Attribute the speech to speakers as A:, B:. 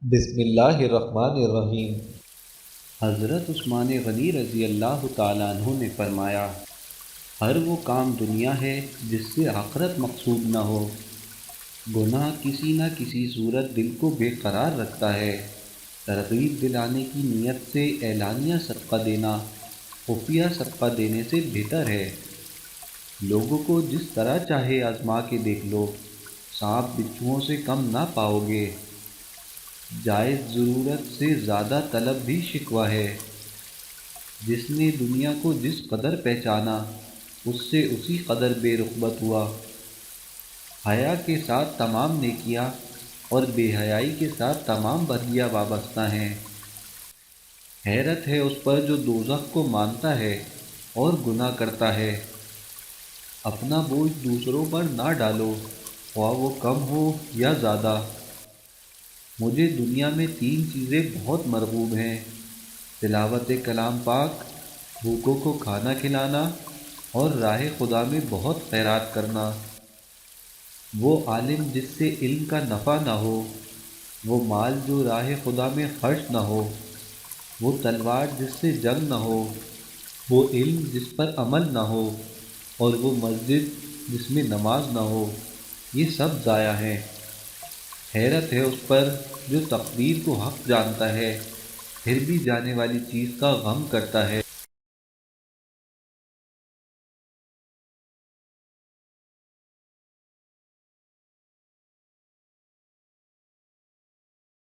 A: بسم اللہ الرحمن الرحیم۔
B: حضرت عثمان غنی رضی اللہ تعالیٰ عنہ نے فرمایا، ہر وہ کام دنیا ہے جس سے آخرت مقصود نہ ہو۔ گناہ کسی نہ کسی صورت دل کو بے قرار رکھتا ہے۔ ترغیب دلانے کی نیت سے اعلانیہ صدقہ دینا خفیہ صدقہ دینے سے بہتر ہے۔ لوگوں کو جس طرح چاہے آزما کے دیکھ لو، سانپ بچھوؤں سے کم نہ پاؤ گے۔ جائز ضرورت سے زیادہ طلب بھی شکوہ ہے۔ جس نے دنیا کو جس قدر پہچانا، اس سے اسی قدر بے رغبت ہوا۔ حیا کے ساتھ تمام نیکیاں اور بے حیائی کے ساتھ تمام بدیاں وابستہ ہیں۔ حیرت ہے اس پر جو دوزخ کو مانتا ہے اور گناہ کرتا ہے۔ اپنا بوجھ دوسروں پر نہ ڈالو، خواہ وہ کم ہو یا زیادہ۔ مجھے دنیا میں تین چیزیں بہت مرغوب ہیں: تلاوت کلام پاک، بھوکوں کو کھانا کھلانا، اور راہ خدا میں بہت خیرات کرنا۔ وہ عالم جس سے علم کا نفع نہ ہو، وہ مال جو راہ خدا میں خرچ نہ ہو، وہ تلوار جس سے جنگ نہ ہو، وہ علم جس پر عمل نہ ہو، اور وہ مسجد جس میں نماز نہ ہو۔ یہ سب ضائع ہیں۔ حیرت ہے اس پر جو تقدیر کو حق جانتا ہے، پھر بھی جانے والی چیز کا غم کرتا ہے۔